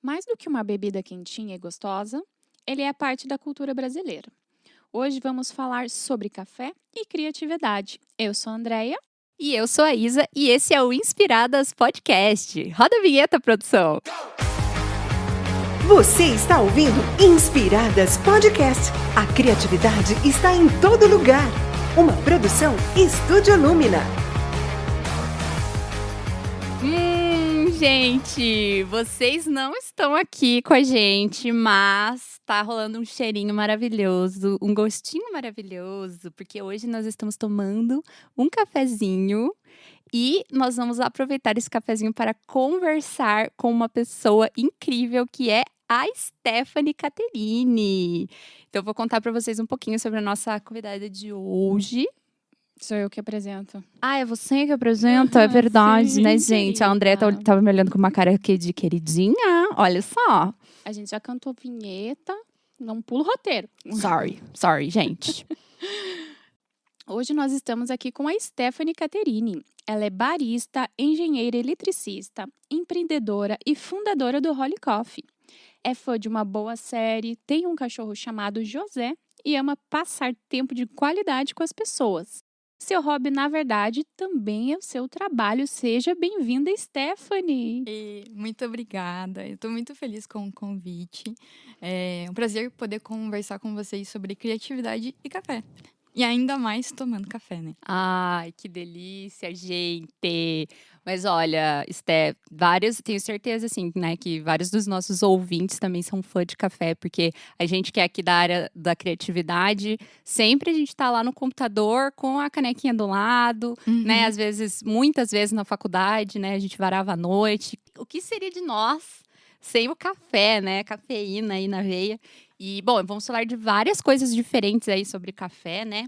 Mais do que uma bebida quentinha e gostosa, ele é parte da cultura brasileira. Hoje vamos falar sobre café e criatividade. Eu sou a Andrea. E eu sou a Isa e esse é o Inspiradas Podcast. Roda a vinheta, produção! Você está ouvindo Inspiradas Podcast. A criatividade está em todo lugar. Uma produção Estúdio Lumina. Gente, vocês não estão aqui com a gente, mas tá rolando um cheirinho maravilhoso, um gostinho maravilhoso, porque hoje nós estamos tomando um cafezinho e nós vamos aproveitar esse cafezinho para conversar com uma pessoa incrível que é a Stephanie Caterini. Então, eu vou contar para vocês um pouquinho sobre a nossa convidada de hoje. Sou eu que apresento. Ah, é você que apresenta? É verdade, Sim, né, gente? A Andrea querida. tava me olhando com uma cara aqui de queridinha. Olha só. A gente já cantou vinheta, não pulo roteiro. Sorry, gente. Hoje nós estamos aqui com a Stephanie Caterini. Ela é barista, engenheira eletricista, empreendedora e fundadora do Holy Coffee. É fã de uma boa série, tem um cachorro chamado José e ama passar tempo de qualidade com as pessoas. Seu hobby, na verdade, também é o seu trabalho. Seja bem-vinda, Stephanie! Muito obrigada. Eu estou muito feliz com o convite. É um prazer poder conversar com vocês sobre criatividade e café. E ainda mais tomando café, né? Ai, que delícia, gente. Mas olha, tenho certeza, assim, né, que vários dos nossos ouvintes também são fã de café, porque a gente que é aqui da área da criatividade, sempre a gente tá lá no computador com a canequinha do lado, né, às vezes, muitas vezes na faculdade, né, a gente varava à noite. O que seria de nós sem o café, né, cafeína aí na veia? E, bom, vamos falar de várias coisas diferentes aí sobre café, né?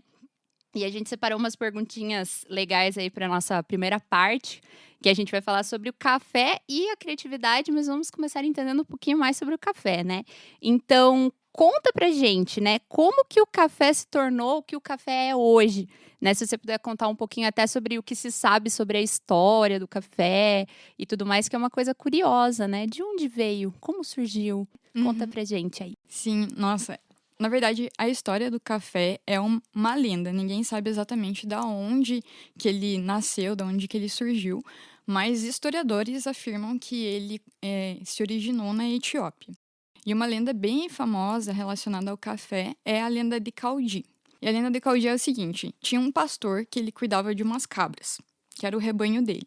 E a gente separou umas perguntinhas legais aí para nossa primeira parte, que a gente vai falar sobre o café e a criatividade, mas vamos começar entendendo um pouquinho mais sobre o café, né? Então, conta pra gente, né? Como que o café se tornou o que o café é hoje, né? Se você puder contar um pouquinho até sobre o que se sabe sobre a história do café e tudo mais, que é uma coisa curiosa, né? De onde veio? Como surgiu? Conta pra gente aí. Sim, nossa. Na verdade, a história do café é uma lenda. Ninguém sabe exatamente da onde que ele nasceu, da onde que ele surgiu. Mas historiadores afirmam que ele se originou na Etiópia. E uma lenda bem famosa relacionada ao café é a lenda de Caudi. E a lenda de Caudi é o seguinte: tinha um pastor que ele cuidava de umas cabras, que era o rebanho dele.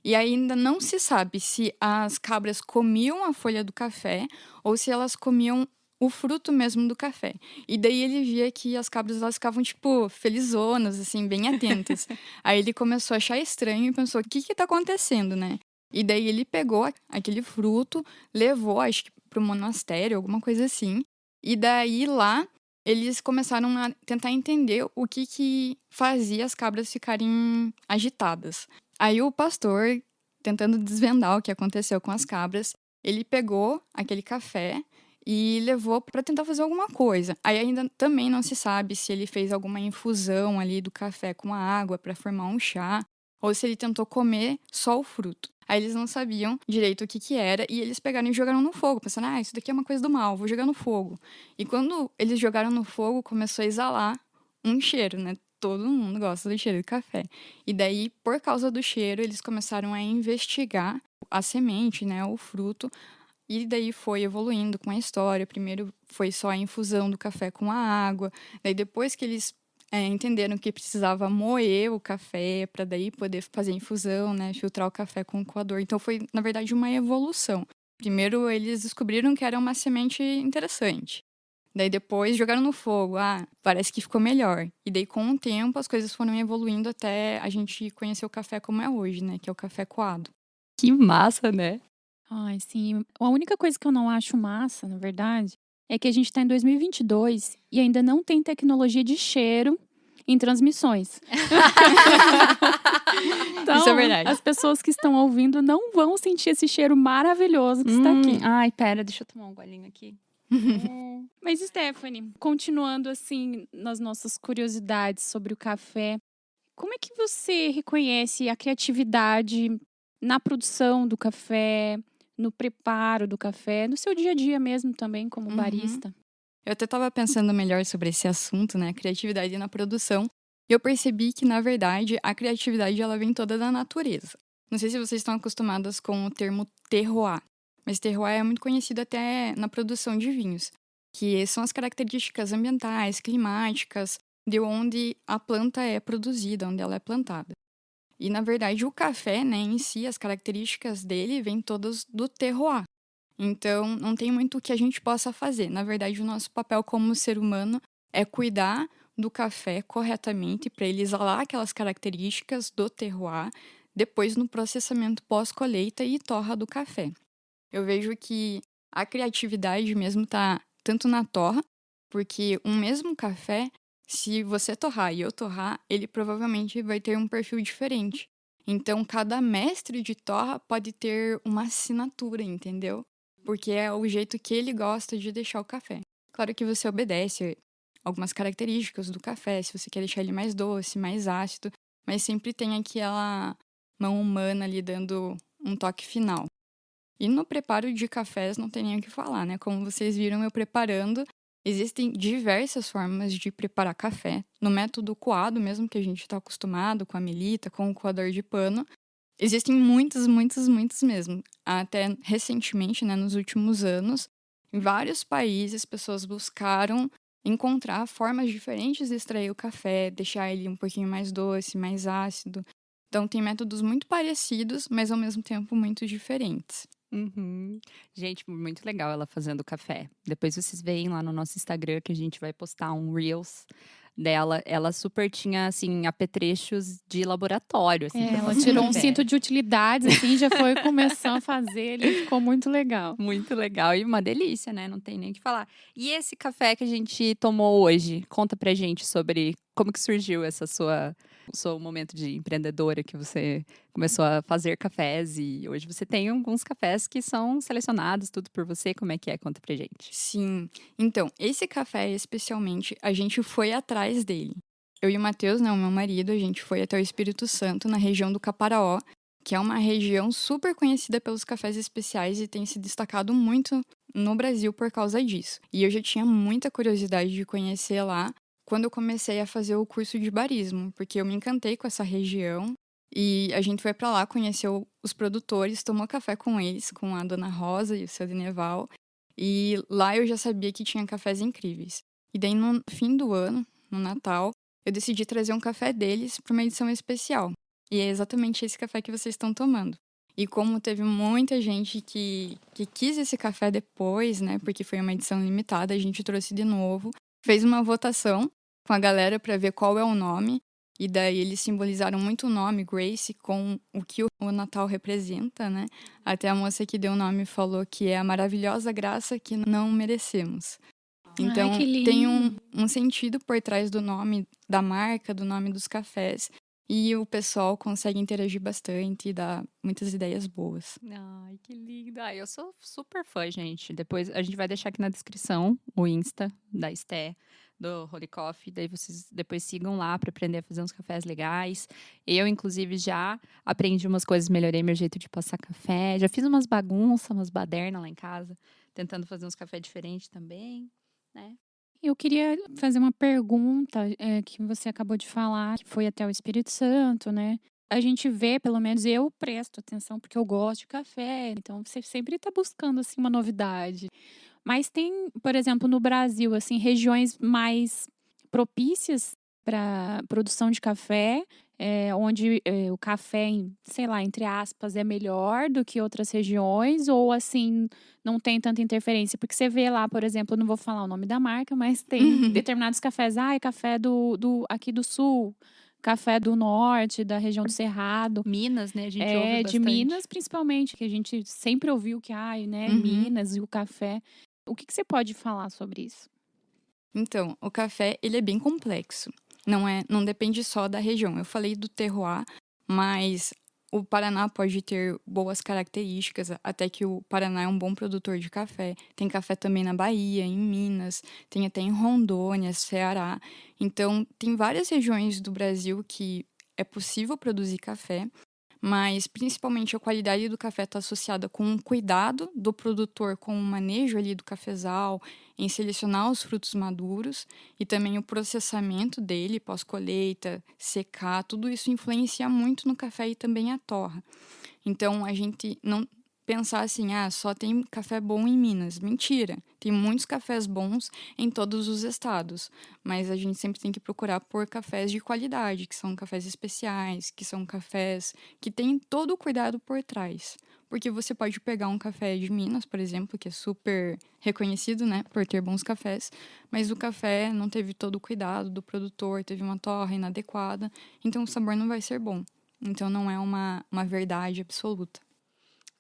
E ainda não se sabe se as cabras comiam a folha do café ou se elas comiam o fruto mesmo do café. E daí ele via que as cabras, elas ficavam, tipo, felizonas, assim, bem atentas. Aí ele começou a achar estranho e pensou, o que que tá acontecendo, né? E daí ele pegou aquele fruto, levou, acho que pro monastério, alguma coisa assim. E daí lá, eles começaram a tentar entender o que que fazia as cabras ficarem agitadas. Aí o pastor, tentando desvendar o que aconteceu com as cabras, ele pegou aquele café e levou para tentar fazer alguma coisa. Aí ainda também não se sabe se ele fez alguma infusão ali do café com a água para formar um chá, ou se ele tentou comer só o fruto. Aí eles não sabiam direito o que que era e eles pegaram e jogaram no fogo, pensando, isso daqui é uma coisa do mal, vou jogar no fogo. E quando eles jogaram no fogo, começou a exalar um cheiro, né? Todo mundo gosta do cheiro de café. E daí, por causa do cheiro, eles começaram a investigar a semente, né, o fruto. E daí foi evoluindo com a história. Primeiro foi só a infusão do café com a água. Daí depois que eles entenderam que precisava moer o café para daí poder fazer a infusão, né, filtrar o café com o coador. Então foi, na verdade, uma evolução. Primeiro eles descobriram que era uma semente interessante. Daí depois jogaram no fogo. Parece que ficou melhor. E daí com o tempo as coisas foram evoluindo até a gente conhecer o café como é hoje, né, que é o café coado. Que massa, né? Ai, sim. A única coisa que eu não acho massa, na verdade, é que a gente está em 2022 e ainda não tem tecnologia de cheiro em transmissões. Então, Isso é verdade. as pessoas que estão ouvindo não vão sentir esse cheiro maravilhoso que está aqui. Ai, pera, deixa eu tomar um golinho aqui. Mas, Stephanie, continuando assim nas nossas curiosidades sobre o café, como é que você reconhece a criatividade na produção do café? no preparo do café, no seu dia a dia mesmo também, como barista? Eu até estava pensando melhor sobre esse assunto, né, a criatividade na produção, e eu percebi que, na verdade, a criatividade ela vem toda da natureza. Não sei se vocês estão acostumadas com o termo terroir, mas terroir é muito conhecido até na produção de vinhos, que são as características ambientais, climáticas, de onde a planta é produzida, onde ela é plantada. E, na verdade, o café, né, em si, as características dele vêm todas do terroir. Então, não tem muito o que a gente possa fazer. Na verdade, o nosso papel como ser humano é cuidar do café corretamente para ele exalar aquelas características do terroir, depois no processamento pós-colheita e torra do café. Eu vejo que a criatividade mesmo está tanto na torra, porque um mesmo café, se você torrar e eu torrar, ele provavelmente vai ter um perfil diferente. Então, cada mestre de torra pode ter uma assinatura, entendeu? Porque é o jeito que ele gosta de deixar o café. Claro que você obedece algumas características do café, se você quer deixar ele mais doce, mais ácido, mas sempre tem aquela mão humana ali dando um toque final. E no preparo de cafés não tem nem o que falar, né? Como vocês viram eu preparando, existem diversas formas de preparar café. No método coado mesmo, que a gente está acostumado, com a melita, com o coador de pano, existem muitas, muitas, muitas mesmo. Até recentemente, né, nos últimos anos, em vários países, pessoas buscaram encontrar formas diferentes de extrair o café, deixar ele um pouquinho mais doce, mais ácido. Então, tem métodos muito parecidos, mas ao mesmo tempo muito diferentes. Uhum. Gente, muito legal ela fazendo café. Depois vocês veem lá no nosso Instagram que a gente vai postar um Reels dela. Ela super tinha, assim, apetrechos de laboratório, assim, pra Ela fazer tirou um café. cinto de utilidades, assim, já foi começando a fazer, ele ficou muito legal. Muito legal e uma delícia, né? Não tem nem o que falar. E esse café que a gente tomou hoje, conta pra gente sobre como que surgiu essa o seu momento de empreendedora, que você começou a fazer cafés e hoje você tem alguns cafés que são selecionados, tudo por você. Como é que é? Conta pra gente. Sim. Então, esse café especialmente, a gente foi atrás dele. Eu e o Matheus, né, o meu marido, a gente foi até o Espírito Santo, na região do Caparaó, que é uma região super conhecida pelos cafés especiais e tem se destacado muito no Brasil por causa disso. E eu já tinha muita curiosidade de conhecer lá quando eu comecei a fazer o curso de barismo, porque eu me encantei com essa região e a gente foi pra lá, conheceu os produtores, tomou café com eles, com a Dona Rosa e o seu Deneval. E lá eu já sabia que tinha cafés incríveis. E daí no fim do ano, no Natal, eu decidi trazer um café deles para uma edição especial. E é exatamente esse café que vocês estão tomando. E como teve muita gente que quis esse café depois, né, porque foi uma edição limitada, a gente trouxe de novo, fez uma votação com a galera para ver qual é o nome. E daí eles simbolizaram muito o nome Grace com o que o Natal representa, né? Até a moça que deu o nome falou que é a maravilhosa graça que não merecemos. Então, Ai, que lindo. tem um sentido por trás do nome da marca, do nome dos cafés. E o pessoal consegue interagir bastante e dar muitas ideias boas. Ai, que lindo. Ai, eu sou super fã, gente. Depois a gente vai deixar aqui na descrição o Insta da Esté, do Holy Coffee. Daí vocês depois sigam lá para aprender a fazer uns cafés legais. Eu, inclusive, já aprendi umas coisas, melhorei meu jeito de passar café. Já fiz umas bagunças, umas badernas lá em casa, tentando fazer uns cafés diferentes também, né? Eu queria fazer uma pergunta, que você acabou de falar, que foi até o Espírito Santo, né? A gente vê, pelo menos eu presto atenção, porque eu gosto de café, então você sempre está buscando, assim, uma novidade. Mas tem, por exemplo, no Brasil, assim, regiões mais propícias para produção de café, onde o café, sei lá, entre aspas, é melhor do que outras regiões, ou assim, não tem tanta interferência? Porque você vê lá, por exemplo, eu não vou falar o nome da marca, mas tem determinados cafés, é café aqui do sul, café do norte, da região do Cerrado. Minas, né? A gente ouve De bastante. Minas, principalmente, que a gente sempre ouviu que, né, Minas e o café. O que você pode falar sobre isso? Então, o café, ele é bem complexo. Não depende só da região. Eu falei do terroir, mas o Paraná pode ter boas características, até que o Paraná é um bom produtor de café. Tem café também na Bahia, em Minas, tem até em Rondônia, Ceará. Então, tem várias regiões do Brasil que é possível produzir café, mas principalmente a qualidade do café está associada com o cuidado do produtor com o manejo ali do cafezal, em selecionar os frutos maduros e também o processamento dele pós-colheita, secar, tudo isso influencia muito no café e também a torra. Então, a gente não pensar assim, só tem café bom em Minas. Mentira, tem muitos cafés bons em todos os estados, mas a gente sempre tem que procurar por cafés de qualidade, que são cafés especiais, que são cafés que têm todo o cuidado por trás. Porque você pode pegar um café de Minas, por exemplo, que é super reconhecido, né, por ter bons cafés, mas o café não teve todo o cuidado do produtor, teve uma torra inadequada, então o sabor não vai ser bom. Então não é uma verdade absoluta.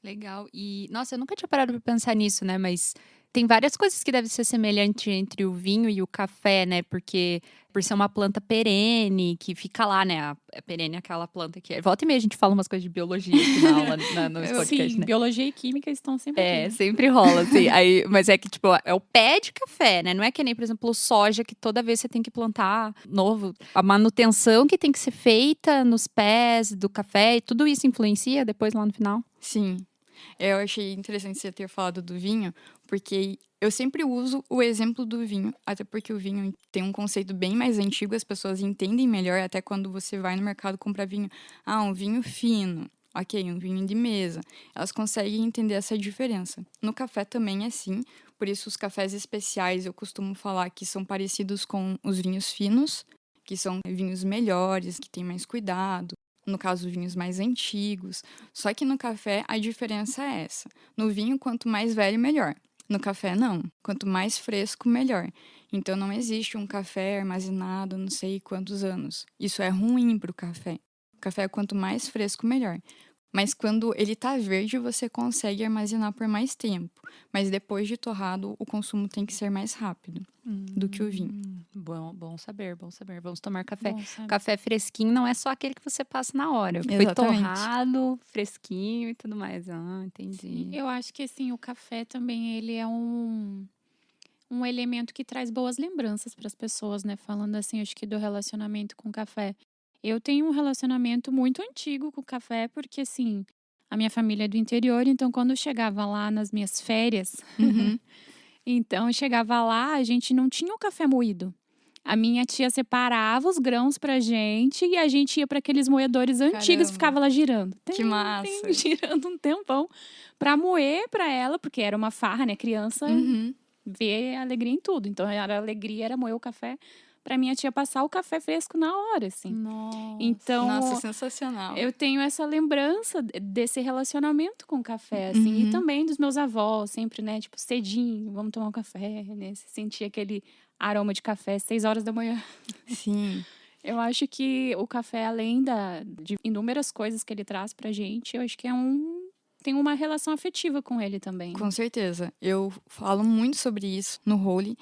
Legal. E, nossa, eu nunca tinha parado pra pensar nisso, né? Mas tem várias coisas que devem ser semelhantes entre o vinho e o café, né? Porque por ser uma planta perene, que fica lá, né? A perene é aquela planta que... Volta e meia a gente fala umas coisas de biologia aqui na aula, no podcast, Sim, né? biologia e química estão sempre aqui. Sempre rola, assim. Aí, mas é que, tipo, é o pé de café, né? Não é que nem, por exemplo, o soja, que toda vez você tem que plantar novo. A manutenção que tem que ser feita nos pés do café, e tudo isso influencia depois lá no final? Sim. Eu achei interessante você ter falado do vinho, porque eu sempre uso o exemplo do vinho, até porque o vinho tem um conceito bem mais antigo, as pessoas entendem melhor, até quando você vai no mercado comprar vinho. Um vinho fino, ok, um vinho de mesa. Elas conseguem entender essa diferença. No café também é assim, por isso os cafés especiais eu costumo falar que são parecidos com os vinhos finos, que são vinhos melhores, que têm mais cuidado. No caso, vinhos mais antigos. Só que no café, a diferença é essa. No vinho, quanto mais velho, melhor. No café, não. Quanto mais fresco, melhor. Então, não existe um café armazenado não sei quantos anos. Isso é ruim para o café. O café, quanto mais fresco, melhor. Mas quando ele tá verde, você consegue armazenar por mais tempo. Mas depois de torrado, o consumo tem que ser mais rápido do que o vinho. Bom saber, bom saber. Vamos tomar café. Bom, sabe? Café fresquinho não é só aquele que você passa na hora. Foi Exatamente. torrado, fresquinho e tudo mais. Entendi. Eu acho que assim, o café também ele é um elemento que traz boas lembranças para as pessoas, né? Falando assim, acho que do relacionamento com o café. Eu tenho um relacionamento muito antigo com o café, porque assim, a minha família é do interior, então quando eu chegava lá nas minhas férias, Uhum. então eu chegava lá, a gente não tinha o café moído. A minha tia separava os grãos pra gente e a gente ia para aqueles moedores antigos Caramba. e ficava lá girando. Que massa. Girando um tempão pra moer pra ela, porque era uma farra, né? Criança Uhum. vê alegria em tudo. Então, a alegria era moer o café pra minha tia passar o café fresco na hora, assim. Nossa. Então, Nossa, sensacional. eu tenho essa lembrança desse relacionamento com o café, assim. E Uhum. também dos meus avós, sempre, né? Tipo, cedinho, vamos tomar um café, né? Você sentia aquele aroma de café, 6 horas da manhã. Sim. Eu acho que o café, além de inúmeras coisas que ele traz pra gente, eu acho que tem uma relação afetiva com ele também. Com certeza. Eu falo muito sobre isso no Holy,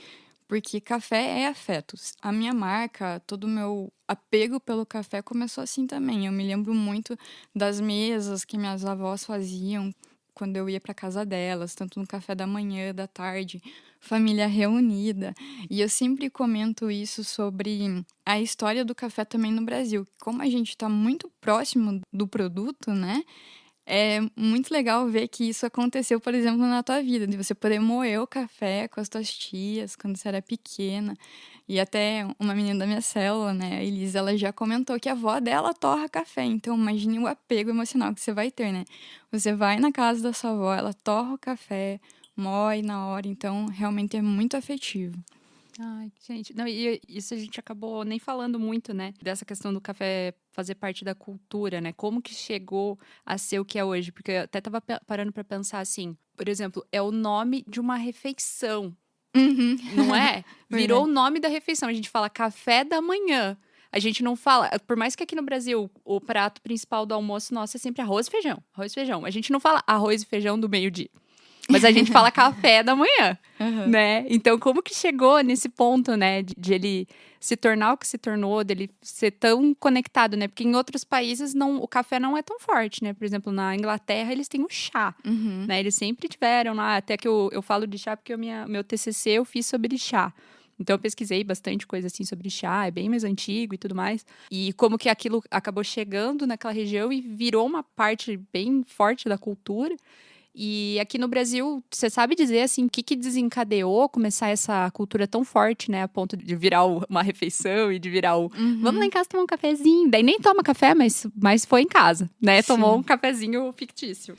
porque café é afeto. A minha marca, todo o meu apego pelo café começou assim também. Eu me lembro muito das mesas que minhas avós faziam quando eu ia para casa delas, tanto no café da manhã, da tarde, família reunida. E eu sempre comento isso sobre a história do café também no Brasil. Como a gente está muito próximo do produto, né? É muito legal ver que isso aconteceu, por exemplo, na tua vida, de você poder moer o café com as tuas tias quando você era pequena. E até uma menina da minha célula, né, a Elisa, ela já comentou que a avó dela torra café. Então, imagine o apego emocional que você vai ter, né? Você vai na casa da sua avó, ela torra o café, moe na hora. Então, realmente é muito afetivo. Ai, gente, não, e isso a gente acabou nem falando muito, né? Dessa questão do café fazer parte da cultura, né? Como que chegou a ser o que é hoje? Porque eu até tava parando pra pensar assim, por exemplo, é o nome de uma refeição, Uhum. não é? Virou o nome da refeição. A gente fala café da manhã. A gente não fala, por mais que aqui no Brasil o prato principal do almoço nosso é sempre arroz e feijão, arroz e feijão. A gente não fala arroz e feijão do meio-dia. Mas a gente fala café da manhã, né? Então, como que chegou nesse ponto, né? De ele se tornar o que se tornou, dele ser tão conectado, né? Porque em outros países o café não é tão forte, né? Por exemplo, na Inglaterra, eles têm o chá, né? Eles sempre tiveram lá, até que eu falo de chá porque meu TCC eu fiz sobre chá. Então eu pesquisei bastante coisa assim sobre chá, é bem mais antigo e tudo mais. E como que aquilo acabou chegando naquela região e virou uma parte bem forte da cultura. E aqui no Brasil, você sabe dizer assim, o que que desencadeou começar essa cultura tão forte, né? A ponto de virar uma refeição e de virar o vamos lá em casa tomar um cafezinho. Daí nem toma café, mas foi em casa, né? Tomou Sim. um cafezinho fictício.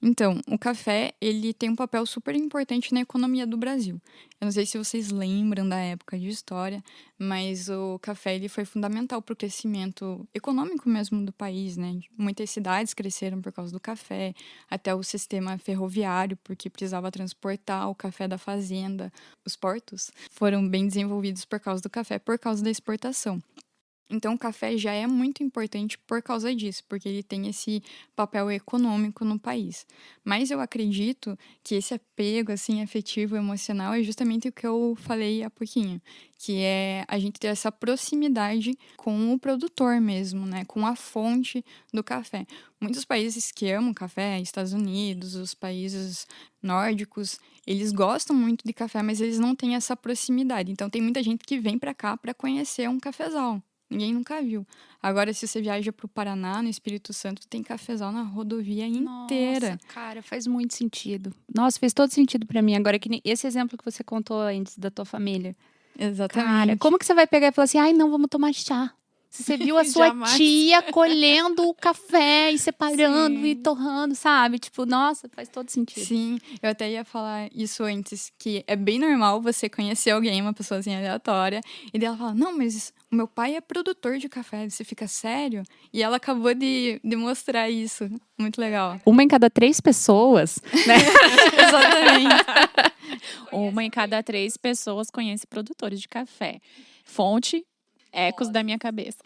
Então, o café, ele tem um papel super importante na economia do Brasil. Eu não sei se vocês lembram da época de história, mas o café ele foi fundamental para o crescimento econômico mesmo do país, né? Muitas cidades cresceram por causa do café, até o sistema ferroviário, porque precisava transportar o café da fazenda. Os portos foram bem desenvolvidos por causa do café, por causa da exportação. Então, o café já é muito importante por causa disso, porque ele tem esse papel econômico no país. Mas eu acredito que esse apego, assim, afetivo, emocional, é justamente o que eu falei há pouquinho, que é a gente ter essa proximidade com o produtor mesmo, né? Com a fonte do café. Muitos países que amam café, Estados Unidos, os países nórdicos, eles gostam muito de café, mas eles não têm essa proximidade. Então, tem muita gente que vem para cá para conhecer um cafezal. Ninguém nunca viu. Agora, se você viaja pro Paraná, no Espírito Santo, tem cafezal na rodovia inteira. Nossa, cara, faz muito sentido. Nossa, fez todo sentido pra mim. Agora, que nem esse exemplo que você contou antes da tua família. Exatamente. Cara, como que você vai pegar e falar assim, ai, não, vamos tomar chá? Se você viu a sua Jamais. tia colhendo o café e separando Sim. e torrando, sabe? Tipo, nossa, faz todo sentido. Sim, eu até ia falar isso antes, que é bem normal você conhecer alguém, uma pessoa assim aleatória, e daí ela fala, não, mas o meu pai é produtor de café, você fica sério? E ela acabou de mostrar isso, muito legal. Uma em cada 3 pessoas, né? Exatamente. Uma em cada 3 pessoas conhece produtores de café. Fonte, ecos da minha cabeça.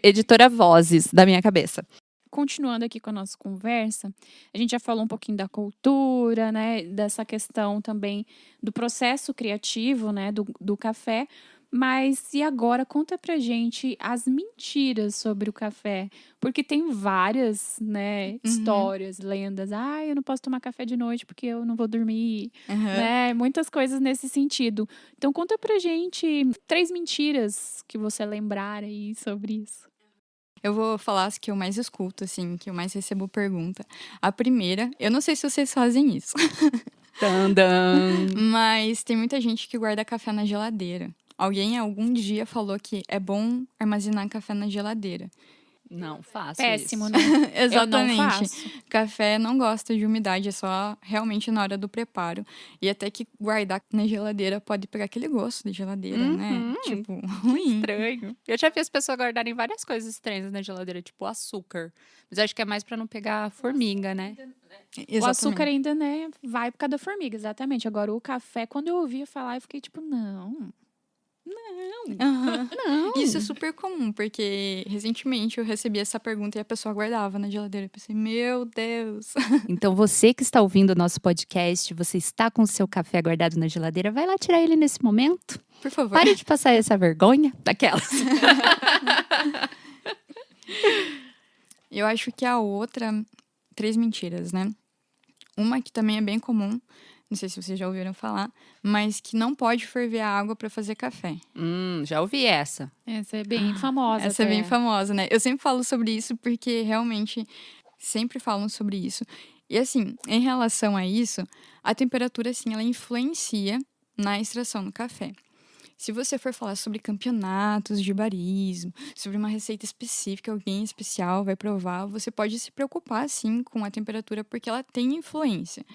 Editora Vozes, da minha cabeça. Continuando aqui com a nossa conversa, a gente já falou um pouquinho da cultura, né? Dessa questão também do processo criativo, né? Do café. Mas e agora? Conta pra gente as mentiras sobre o café. Porque tem várias, né, histórias, lendas. Ah, eu não posso tomar café de noite porque eu não vou dormir. Né? Muitas coisas nesse sentido. Então conta pra gente 3 mentiras que você lembrar aí sobre isso. Eu vou falar as que eu mais escuto, assim, que eu mais recebo pergunta. A primeira, eu não sei se vocês fazem isso, Tandam. mas tem muita gente que guarda café na geladeira. Alguém algum dia falou que é bom armazenar café na geladeira. Não faço Péssimo, isso. né? Exatamente. Eu não faço. Café não gosta de umidade, é só realmente na hora do preparo. E até que guardar na geladeira pode pegar aquele gosto de geladeira, né? Tipo, ruim. Estranho. Eu já vi as pessoas guardarem várias coisas estranhas na geladeira, tipo açúcar. Mas eu acho que é mais pra não pegar formiga, né? O açúcar ainda, né, vai por causa da formiga, exatamente. Agora, o café, quando eu ouvia falar, eu fiquei tipo, não. Aham. Isso é super comum, porque recentemente eu recebi essa pergunta e a pessoa guardava na geladeira. Eu pensei, meu Deus. Então, você que está ouvindo o nosso podcast, você está com o seu café guardado na geladeira, vai lá tirar ele nesse momento. Por favor. Pare de passar essa vergonha daquelas. Eu acho que a outra, 3 mentiras, né? Uma que também é bem comum, não sei se vocês já ouviram falar, mas que não pode ferver a água para fazer café. Já ouvi essa. Essa é bem famosa. Essa é até. bem famosa, né? Eu sempre falo sobre isso porque realmente sempre falam sobre isso. E assim, em relação a isso, a temperatura, assim, ela influencia na extração do café. Se você for falar sobre campeonatos de barismo, sobre uma receita específica, alguém especial vai provar, você pode se preocupar, sim, com a temperatura, porque ela tem influência.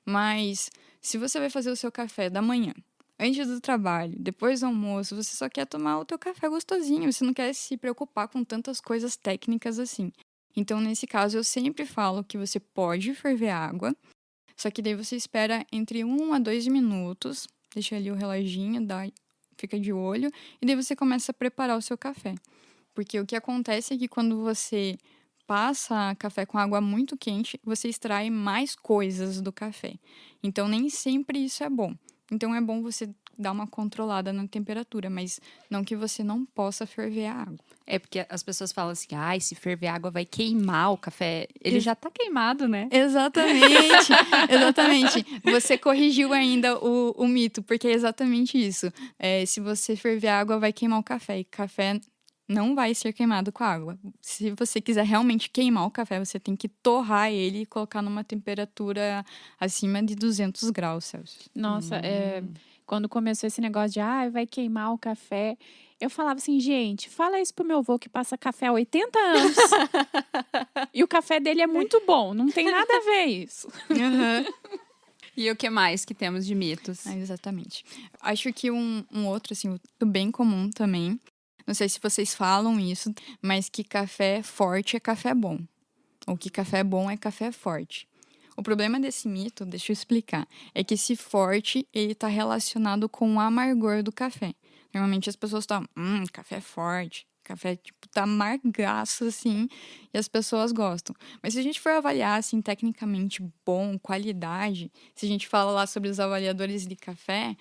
Mas se você vai fazer o seu café da manhã, antes do trabalho, depois do almoço, você só quer tomar o teu café gostosinho, você não quer se preocupar com tantas coisas técnicas assim. Então, nesse caso, eu sempre falo que você pode ferver água, só que daí você espera entre 1 a 2 minutos, deixa ali o reloginho, fica de olho, e daí você começa a preparar o seu café. Porque o que acontece é que quando você passa café com água muito quente, você extrai mais coisas do café. Então, nem sempre isso é bom. Então é bom você dar uma controlada na temperatura, mas não que você não possa ferver a água. É porque as pessoas falam assim, ai, se ferver água vai queimar o café. Ele já tá queimado, né? Exatamente, exatamente. Você corrigiu ainda o mito, porque é exatamente isso. Se você ferver a água, vai queimar o café. E café não vai ser queimado com água. Se você quiser realmente queimar o café, você tem que torrar ele e colocar numa temperatura acima de 200 graus Celsius. Nossa, quando começou esse negócio de vai queimar o café, eu falava assim, gente, fala isso pro meu avô que passa café há 80 anos. E o café dele é muito bom, não tem nada a ver isso. E o que mais que temos de mitos? Exatamente. Acho que um outro, assim, muito bem comum também, não sei se vocês falam isso, mas que café forte é café bom. Ou que café bom é café forte. O problema desse mito, deixa eu explicar, é que esse forte, ele tá relacionado com o amargor do café. Normalmente as pessoas tomam, café forte, café, tipo, tá amargaço, assim, e as pessoas gostam. Mas se a gente for avaliar, assim, tecnicamente bom, qualidade, se a gente fala lá sobre os avaliadores de café,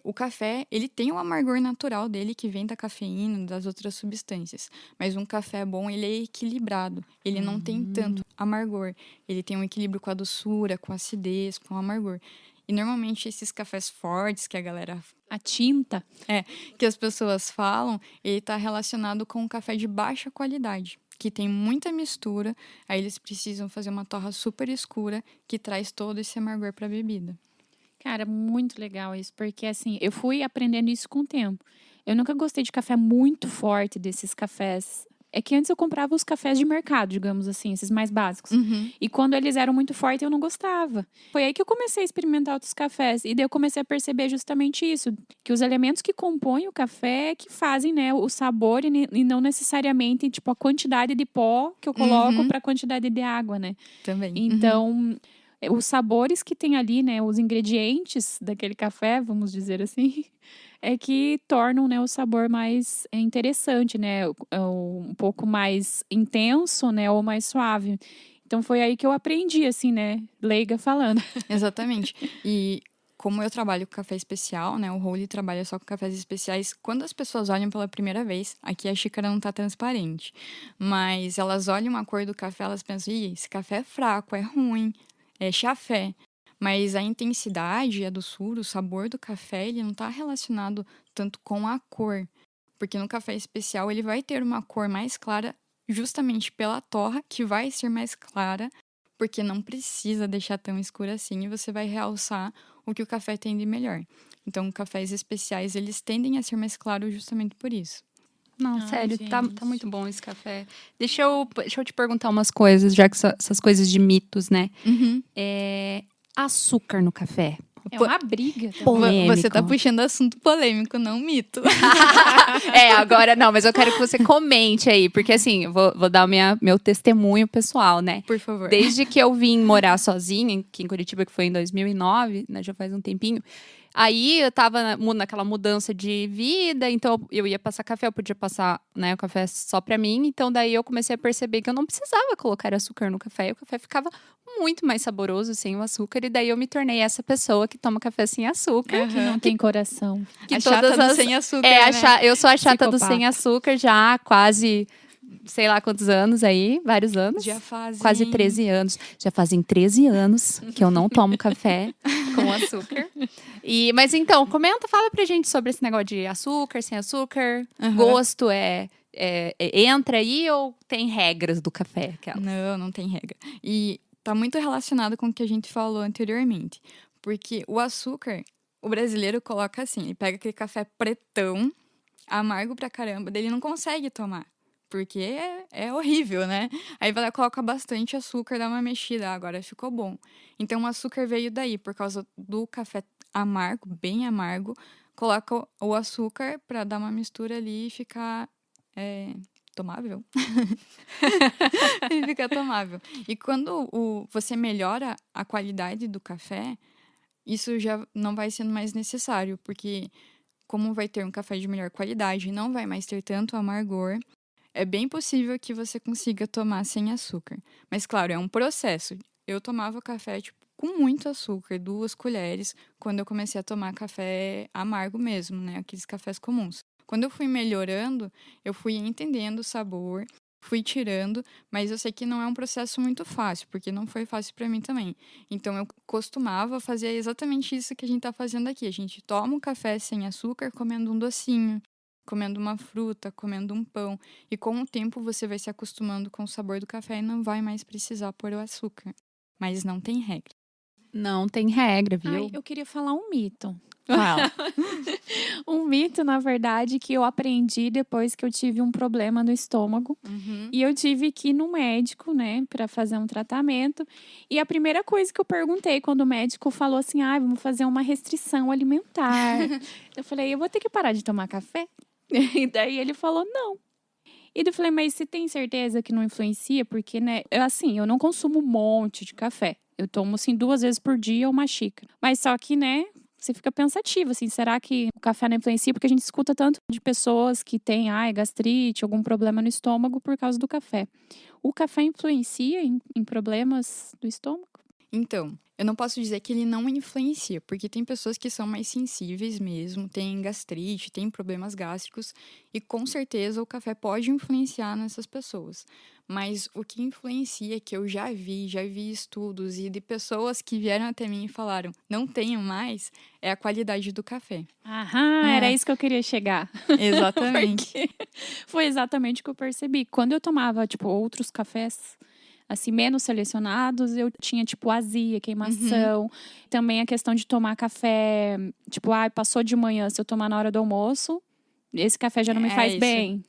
o café, ele tem um amargor natural dele que vem da cafeína, das outras substâncias. Mas um café bom, ele é equilibrado. Ele não tem tanto amargor. Ele tem um equilíbrio com a doçura, com a acidez, com o amargor. E normalmente esses cafés fortes que a galera... A tinta. que as pessoas falam, ele tá relacionado com um café de baixa qualidade. Que tem muita mistura, aí eles precisam fazer uma torra super escura que traz todo esse amargor para a bebida. Cara, muito legal isso, porque assim, eu fui aprendendo isso com o tempo. Eu nunca gostei de café muito forte, desses cafés. É que antes eu comprava os cafés de mercado, digamos assim, esses mais básicos. E quando eles eram muito fortes, eu não gostava. Foi aí que eu comecei a experimentar outros cafés. E daí eu comecei a perceber justamente isso. Que os elementos que compõem o café é que fazem, né, o sabor e não necessariamente, tipo, a quantidade de pó que eu coloco para a quantidade de água, né? Também. Então... Os sabores que tem ali, né, os ingredientes daquele café, vamos dizer assim, é que tornam, né, o sabor mais interessante, né, um pouco mais intenso, né, ou mais suave. Então foi aí que eu aprendi, assim, né, leiga falando. Exatamente. E como eu trabalho com café especial, né, o Holy trabalha só com cafés especiais, quando as pessoas olham pela primeira vez, aqui a xícara não tá transparente, mas elas olham a cor do café, elas pensam, esse café é fraco, é ruim, é chafé. Mas a intensidade, a doçura, o sabor do café, ele não está relacionado tanto com a cor. Porque no café especial ele vai ter uma cor mais clara justamente pela torra, que vai ser mais clara, porque não precisa deixar tão escura assim e você vai realçar o que o café tem de melhor. Então, cafés especiais, eles tendem a ser mais claros justamente por isso. Não, Ai, sério, tá gente. muito bom esse café. Deixa eu te perguntar umas coisas, já que essas coisas de mitos, né? Açúcar no café. É uma briga também. Polêmico. Você tá puxando assunto polêmico, não mito. Agora não, mas eu quero que você comente aí, porque assim, eu vou dar meu testemunho pessoal, né? Por favor. Desde que eu vim morar sozinha, aqui em Curitiba, que foi em 2009, né, já faz um tempinho. Aí eu tava naquela mudança de vida, então eu ia passar café, eu podia passar, né, o café só pra mim. Então daí eu comecei a perceber que eu não precisava colocar açúcar no café, e o café ficava muito mais saboroso sem o açúcar. E daí eu me tornei essa pessoa que toma café sem açúcar. Que não tem coração. Que A chata todas do as... sem açúcar, eu sou a chata do Psicopata. sem açúcar já há quase, sei lá quantos anos aí, vários anos. Já fazem... Quase 13 anos. Já fazem 13 anos que eu não tomo café com açúcar. Mas então, fala pra gente sobre esse negócio de açúcar, sem açúcar. Gosto entra aí ou tem regras do café? Não tem regra. E tá muito relacionado com o que a gente falou anteriormente. Porque o açúcar, o brasileiro coloca assim, ele pega aquele café pretão, amargo pra caramba, daí ele não consegue tomar. Porque é horrível, né? Aí vai lá, coloca bastante açúcar, dá uma mexida, agora ficou bom. Então o açúcar veio daí, por causa do café amargo, bem amargo, coloca o açúcar pra dar uma mistura ali e ficar tomável. E fica tomável. E quando você melhora a qualidade do café, isso já não vai sendo mais necessário, porque como vai ter um café de melhor qualidade, não vai mais ter tanto amargor, é bem possível que você consiga tomar sem açúcar. Mas, claro, é um processo. Eu tomava café, com muito açúcar, 2 colheres, quando eu comecei a tomar café amargo mesmo, né? Aqueles cafés comuns. Quando eu fui melhorando, eu fui entendendo o sabor, fui tirando, mas eu sei que não é um processo muito fácil, porque não foi fácil para mim também. Então eu costumava fazer exatamente isso que a gente tá fazendo aqui. A gente toma um café sem açúcar comendo um docinho, comendo uma fruta, comendo um pão. E com o tempo você vai se acostumando com o sabor do café e não vai mais precisar pôr o açúcar. Mas não tem regra. Não tem regra, viu? Ai, eu queria falar um mito. Fala. Um mito, na verdade, que eu aprendi depois que eu tive um problema no estômago. E eu tive que ir no médico, né, para fazer um tratamento. E a primeira coisa que eu perguntei quando o médico falou assim: vamos fazer uma restrição alimentar. Eu falei: eu vou ter que parar de tomar café? E daí ele falou: não. E daí eu falei: mas você tem certeza que não influencia? Porque, né, eu não consumo um monte de café. Eu tomo, assim, 2 vezes por dia uma xícara. Mas só que, né, você fica pensativo, assim, será que o café não influencia? Porque a gente escuta tanto de pessoas que têm, gastrite, algum problema no estômago por causa do café. O café influencia em problemas do estômago? Então, eu não posso dizer que ele não influencia, porque tem pessoas que são mais sensíveis mesmo, têm gastrite, têm problemas gástricos, e com certeza o café pode influenciar nessas pessoas. Mas o que influencia, que eu já vi estudos e de pessoas que vieram até mim e falaram, não tenho mais, é a qualidade do café. Era isso que eu queria chegar. Exatamente. Porque foi exatamente o que eu percebi. Quando eu tomava, outros cafés, assim, menos selecionados, eu tinha, azia, queimação. Também a questão de tomar café, passou de manhã, se eu tomar na hora do almoço, esse café já não me faz isso. bem.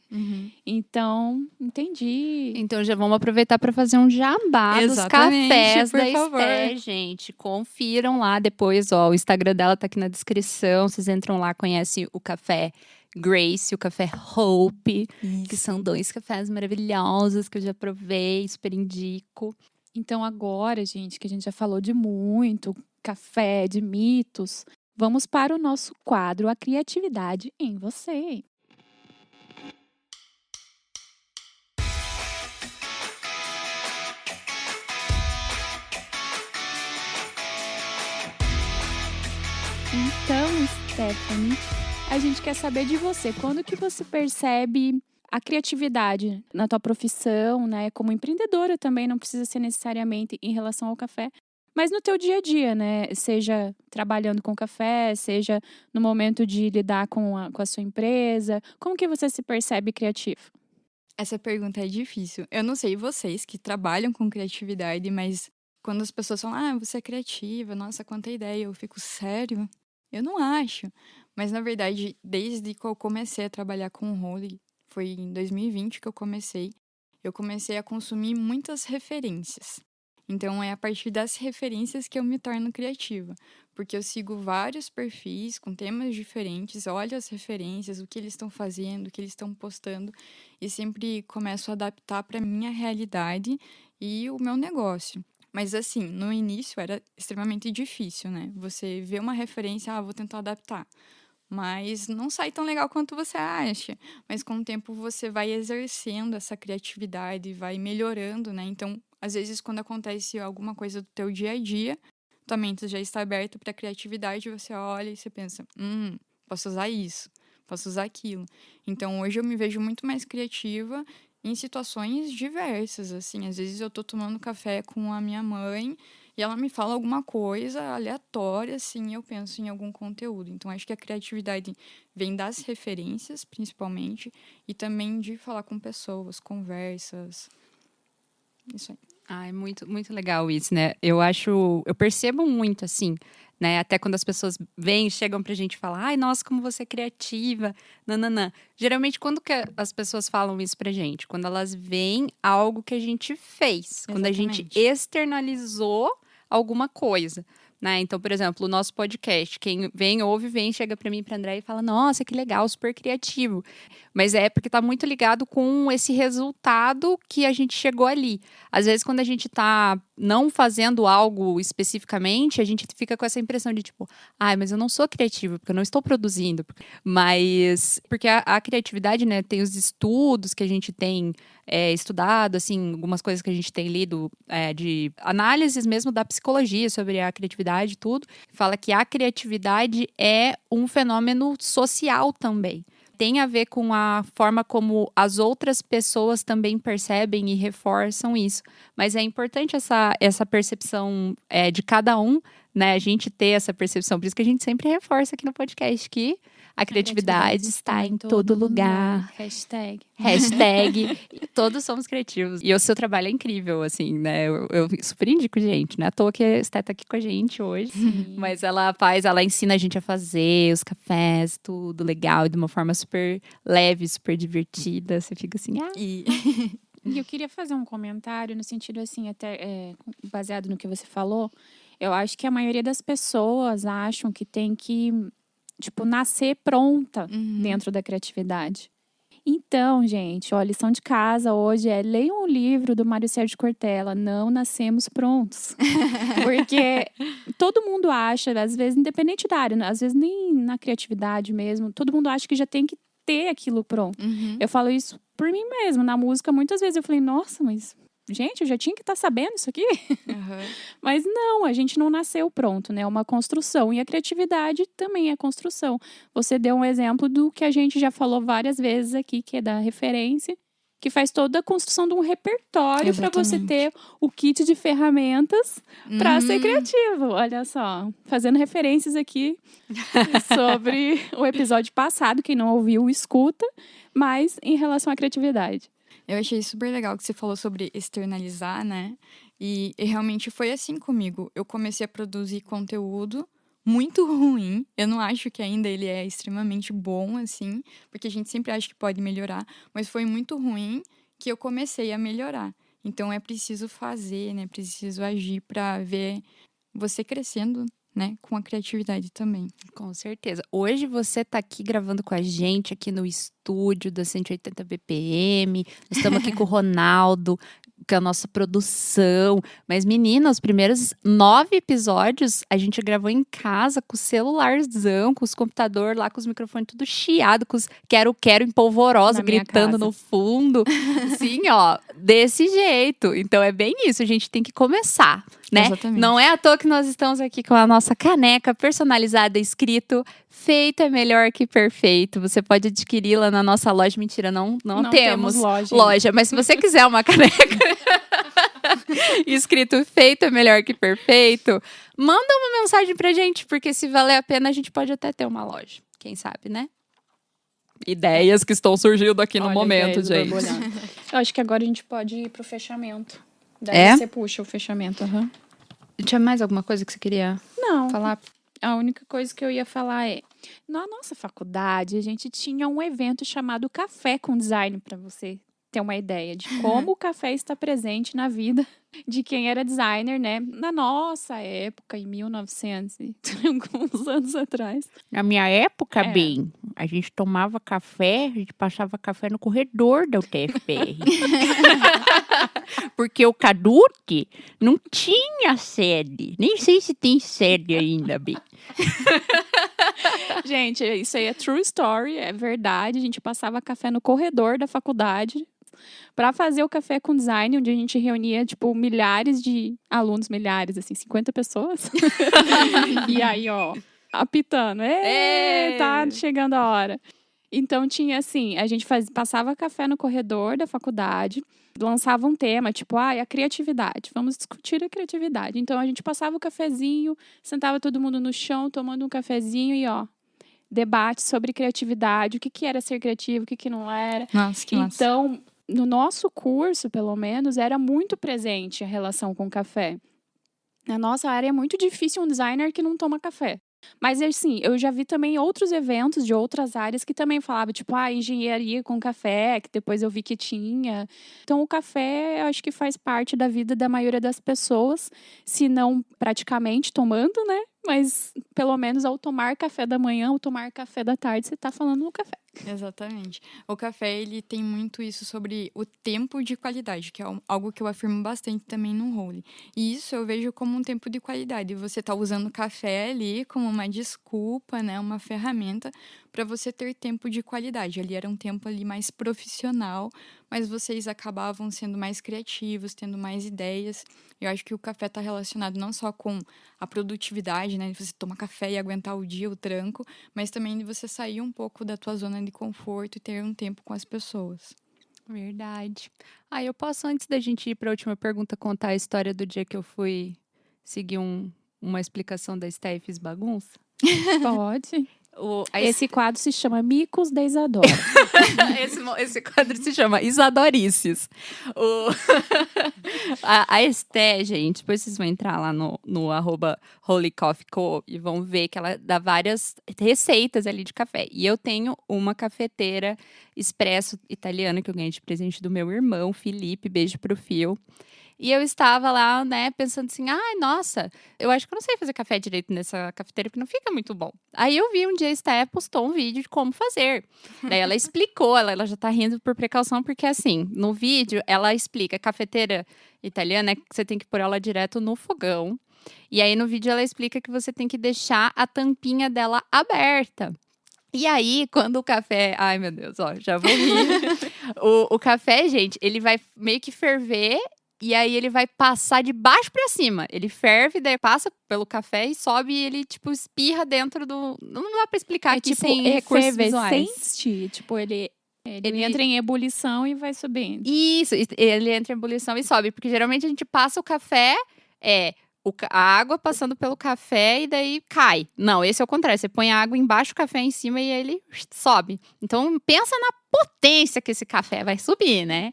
Então, entendi. Então já vamos aproveitar para fazer um jabá dos Exatamente, cafés por da favor. Esté, gente. Confiram lá depois, ó, o Instagram dela tá aqui na descrição. Vocês entram lá, conhecem o café Grace, o café Hope, que são 2 cafés maravilhosos que eu já provei, super indico. Então agora, gente, que a gente já falou de muito café, de mitos, vamos para o nosso quadro A Criatividade em Você. Então, Stephanie, a gente quer saber de você. Quando que você percebe a criatividade na tua profissão, né? Como empreendedora também, não precisa ser necessariamente em relação ao café, mas no teu dia a dia, né? Seja trabalhando com café, seja no momento de lidar com a sua empresa. Como que você se percebe criativo? Essa pergunta é difícil. Eu não sei vocês que trabalham com criatividade, mas quando as pessoas falam, você é criativa, nossa, quanta ideia, eu fico, sério? Eu não acho. Mas, na verdade, desde que eu comecei a trabalhar com o Role, foi em 2020 que eu comecei a consumir muitas referências. Então, é a partir das referências que eu me torno criativa. Porque eu sigo vários perfis com temas diferentes, olho as referências, o que eles estão fazendo, o que eles estão postando, e sempre começo a adaptar para a minha realidade e o meu negócio. Mas, assim, no início era extremamente difícil, né? Você vê uma referência, vou tentar adaptar. Mas não sai tão legal quanto você acha. Mas com o tempo você vai exercendo essa criatividade, vai melhorando, né? Então, às vezes, quando acontece alguma coisa do teu dia a dia, tua mente já está aberta para a criatividade, você olha e você pensa, posso usar isso, posso usar aquilo. Então, hoje eu me vejo muito mais criativa em situações diversas, assim. Às vezes eu tô tomando café com a minha mãe e ela me fala alguma coisa aleatória, assim, e eu penso em algum conteúdo. Então, acho que a criatividade vem das referências, principalmente, e também de falar com pessoas, conversas. Isso aí. É muito, muito legal isso, né? Eu percebo muito, assim, né? Até quando as pessoas chegam pra gente e falam, nossa, como você é criativa, nananã. Geralmente, quando que as pessoas falam isso pra gente? Quando elas veem algo que a gente fez. Quando a gente Exatamente. externalizou alguma coisa. né? Então, por exemplo, o nosso podcast, quem vem, chega para mim, para André e fala: nossa, que legal, super criativo. Mas é porque tá muito ligado com esse resultado que a gente chegou ali. Às vezes, quando a gente tá não fazendo algo especificamente, a gente fica com essa impressão de tipo, mas eu não sou criativo, porque eu não estou produzindo. Mas, porque a criatividade, né, tem os estudos que a gente tem estudado, assim, algumas coisas que a gente tem lido de análises mesmo da psicologia sobre a criatividade e tudo, fala que a criatividade é um fenômeno social também. Tem a ver com a forma como as outras pessoas também percebem e reforçam isso. Mas é importante essa percepção de cada um, né? A gente ter essa percepção. Por isso que a gente sempre reforça aqui no podcast que a criatividade está em todo lugar. Hashtag. Todos somos criativos. E o seu trabalho é incrível, assim, né? Eu super indico, gente. Não é à toa que a Esté tá aqui com a gente hoje. Sim. Mas ela ensina a gente a fazer os cafés, tudo legal, de uma forma super leve, super divertida. Você fica assim, E E eu queria fazer um comentário no sentido assim, até baseado no que você falou. Eu acho que a maioria das pessoas acham que tem que, tipo, nascer pronta dentro da criatividade. Então, gente, a lição de casa hoje é leiam um livro do Mário Sérgio Cortella, Não Nascemos Prontos. Porque todo mundo acha, às vezes, independente da área, às vezes nem na criatividade mesmo, todo mundo acha que já tem que ter aquilo pronto. Eu falo isso por mim mesma. Na música, muitas vezes eu falei, nossa, mas gente, eu já tinha que estar sabendo isso aqui. Mas não, a gente não nasceu pronto, né? É uma construção. E a criatividade também é construção. Você deu um exemplo do que a gente já falou várias vezes aqui, que é da referência, que faz toda a construção de um repertório para você ter o kit de ferramentas para ser criativo. Olha só, fazendo referências aqui sobre o episódio passado, quem não ouviu, escuta, mas em relação à criatividade. Eu achei super legal que você falou sobre externalizar, né? E realmente foi assim comigo. Eu comecei a produzir conteúdo muito ruim. Eu não acho que ainda ele é extremamente bom, assim, porque a gente sempre acha que pode melhorar, mas foi muito ruim que eu comecei a melhorar. Então é preciso fazer, né? Preciso agir para ver você crescendo, né? Com a criatividade também. Com certeza. Hoje você tá aqui gravando com a gente aqui no estúdio da 180 BPM. Nós estamos aqui com o Ronaldo, com a nossa produção. Mas, menina, os primeiros 9 episódios a gente gravou em casa com o celularzão, com os computadores lá, com os microfones tudo chiado, com os quero-quero em polvorosa, gritando no fundo. Sim, ó, desse jeito. Então é bem isso, a gente tem que começar, né? Exatamente. Não é à toa que nós estamos aqui com a nossa caneca personalizada, escrito feito é melhor que perfeito. Você pode adquiri-la na nossa loja. Mentira, não temos loja. Mas se você quiser uma caneca escrito feito é melhor que perfeito, manda uma mensagem pra gente, porque se valer a pena a gente pode até ter uma loja. Quem sabe, né? Ideias que estão surgindo aqui no momento, gente. Eu acho que agora a gente pode ir pro fechamento. Daí você puxa o fechamento. Tinha mais alguma coisa que você queria falar? A única coisa que eu ia falar é, na nossa faculdade, a gente tinha um evento chamado Café com Design, para você ter uma ideia de como o café está presente na vida de quem era designer, né? Na nossa época, em 1900, alguns anos atrás. Na minha época, bem, a gente tomava café, a gente passava café no corredor da UTFPR. Porque o Cadute não tinha sede. Nem sei se tem sede ainda, bem. Gente, isso aí é true story, é verdade. A gente passava café no corredor da faculdade para fazer o café com design, onde a gente reunia, tipo, milhares de alunos, assim, 50 pessoas. E aí, ó, apitando. Tá chegando a hora. Então, tinha assim, a gente passava café no corredor da faculdade, lançava um tema, tipo, a criatividade. Vamos discutir a criatividade. Então, a gente passava o cafezinho, sentava todo mundo no chão, tomando um cafezinho e, ó, debate sobre criatividade, o que era ser criativo, o que não era. Nossa, que massa. Então, no nosso curso, pelo menos, era muito presente a relação com o café. Na nossa área é muito difícil um designer que não toma café. Mas assim, eu já vi também outros eventos de outras áreas que também falavam, tipo, engenharia com café, que depois eu vi que tinha. Então, o café, eu acho que faz parte da vida da maioria das pessoas, se não praticamente tomando, né? Mas, pelo menos, ao tomar café da manhã, ao tomar café da tarde, você tá falando no café. Exatamente. O café, ele tem muito isso sobre o tempo de qualidade, que é algo que eu afirmo bastante também no Holy. E isso eu vejo como um tempo de qualidade. Você tá usando o café ali como uma desculpa, né? Uma ferramenta para você ter tempo de qualidade. Ali era um tempo ali mais profissional, mas vocês acabavam sendo mais criativos, tendo mais ideias. Eu acho que o café está relacionado não só com a produtividade, né? De você tomar café e aguentar o dia, o tranco, mas também de você sair um pouco da tua zona de conforto e ter um tempo com as pessoas. Verdade. Eu posso, antes da gente ir para a última pergunta, contar a história do dia que eu fui seguir uma explicação da Sté e fiz bagunça? Pode. Esse quadro se chama Micos da Isadora. Esse quadro se chama Isadorices. A Esté, gente, depois vocês vão entrar lá no @holycoffeeco e vão ver que ela dá várias receitas ali de café. E eu tenho uma cafeteira expresso italiana que eu ganhei de presente do meu irmão, Felipe, beijo pro Fio. E eu estava lá, né, pensando assim, nossa, eu acho que eu não sei fazer café direito nessa cafeteira, porque não fica muito bom. Aí eu vi um dia a Esté postou um vídeo de como fazer. Daí ela explicou, ela já tá rindo por precaução, porque assim, no vídeo ela explica, cafeteira italiana, que você tem que pôr ela direto no fogão. E aí no vídeo ela explica que você tem que deixar a tampinha dela aberta. E aí, quando o café... Ai, meu Deus, já vou rir. O café, gente, ele vai meio que ferver. E aí ele vai passar de baixo pra cima. Ele ferve, daí passa pelo café e sobe e ele, tipo, espirra dentro do... Não dá pra explicar aqui tipo sem recursos visuais. Tipo, ele entra em ebulição e vai subindo. Isso, ele entra em ebulição e sobe. Porque geralmente a gente passa o café, a água passando pelo café e daí cai. Não, esse é o contrário. Você põe a água embaixo, o café em cima e ele sobe. Então, pensa na potência que esse café vai subir, né?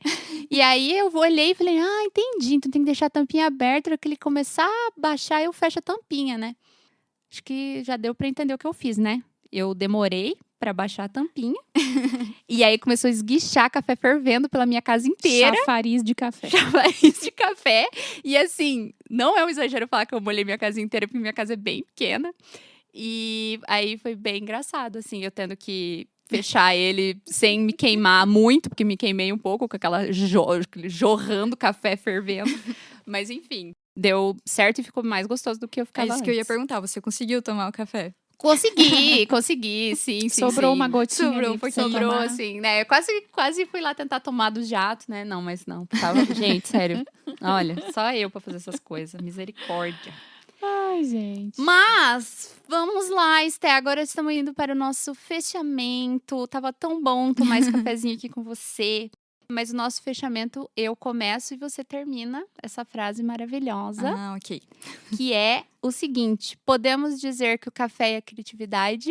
E aí, eu olhei e falei, entendi. Então, tem que deixar a tampinha aberta. Na hora que ele começar a baixar, eu fecho a tampinha, né? Acho que já deu pra entender o que eu fiz, né? Eu demorei pra baixar a tampinha. E aí, começou a esguichar café fervendo pela minha casa inteira. Chafariz de café. Chafariz de café. E assim, não é um exagero falar que eu molhei minha casa inteira, porque minha casa é bem pequena. E aí, foi bem engraçado, assim, eu tendo que fechar ele sem me queimar muito, porque me queimei um pouco com aquela jorrando café fervendo. Mas enfim, deu certo e ficou mais gostoso do que eu ficava antes. Que eu ia perguntar, você conseguiu tomar o café? Consegui, sim. Sobrou uma gotinha. Sobrou um pouquinho. Sobrou, assim, né? Eu quase fui lá tentar tomar do jato, né? Não, mas não. Tava... Gente, sério. Olha, só eu pra fazer essas coisas. Misericórdia. Ai, gente. Mas, vamos lá, Esté. Agora estamos indo para o nosso fechamento. Tava tão bom tomar esse cafezinho aqui com você. Mas o nosso fechamento, eu começo e você termina essa frase maravilhosa. Ok. Que é o seguinte: podemos dizer que o café e a criatividade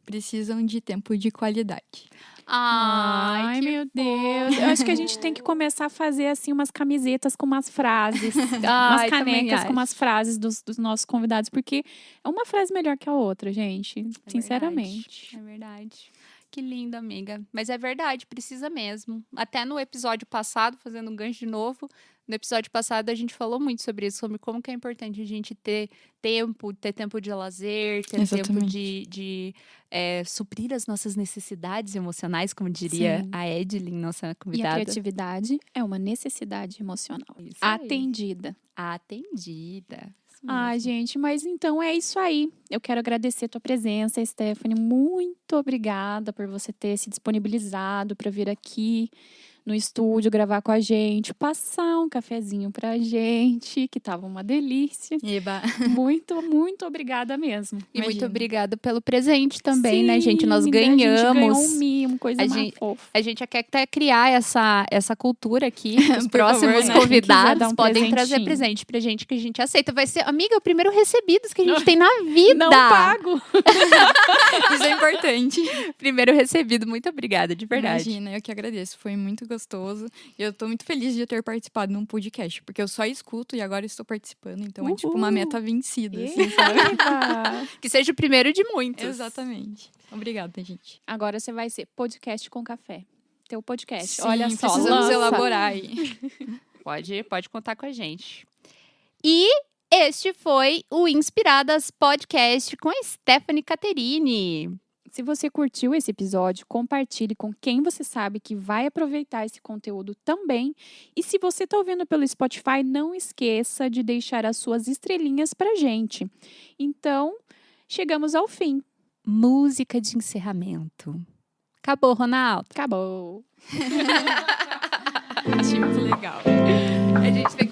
precisam de tempo de qualidade. Ai, meu Deus. Eu acho que a gente tem que começar a fazer, assim, umas camisetas com umas frases. Umas canecas com umas frases dos nossos convidados. Porque é uma frase melhor que a outra, gente. Sinceramente. É verdade. Que lindo, amiga. Mas é verdade, precisa mesmo. Até no episódio passado, fazendo um gancho de novo, no episódio passado a gente falou muito sobre isso, sobre como que é importante a gente ter tempo de lazer, ter tempo de suprir as nossas necessidades emocionais, como diria Sim. a Edlin, nossa convidada. E a criatividade é uma necessidade emocional. Isso aí. Atendida. Ai, gente, mas então é isso aí. Eu quero agradecer a tua presença, Stephanie. Muito obrigada por você ter se disponibilizado para vir aqui no estúdio gravar com a gente, passar um cafezinho pra gente, que tava uma delícia. Eba. Muito, muito obrigada mesmo. E muito obrigada pelo presente também, Sim, né, gente? Nós ganhamos. A gente ganhou um mimo, coisa mais fofa. A gente quer até criar essa cultura aqui. Os Por próximos favor, né? convidados podem presentinho. trazer presente pra gente que a gente aceita. Vai ser, amiga, o primeiro recebidos que a gente tem na vida. Não pago. Isso é importante. importante. Primeiro recebido, muito obrigada, de verdade. Imagina, eu que agradeço. Foi muito gostoso. E eu tô muito feliz de ter participado num podcast, porque eu só escuto e agora estou participando. Então é tipo uma meta vencida, assim, sabe? Eba! Que seja o primeiro de muitos. Exatamente. Obrigada, gente. Agora você vai ser podcast com café. Teu podcast. Sim, Olha só, precisamos lança. elaborar aí. Pode contar com a gente. E este foi o Inspiradas Podcast com a Stephanie Caterini. Se você curtiu esse episódio, compartilhe com quem você sabe que vai aproveitar esse conteúdo também. E se você está ouvindo pelo Spotify, não esqueça de deixar as suas estrelinhas pra gente. Então, chegamos ao fim. Música de encerramento. Acabou, Ronaldo. Acabou. Muito legal. A gente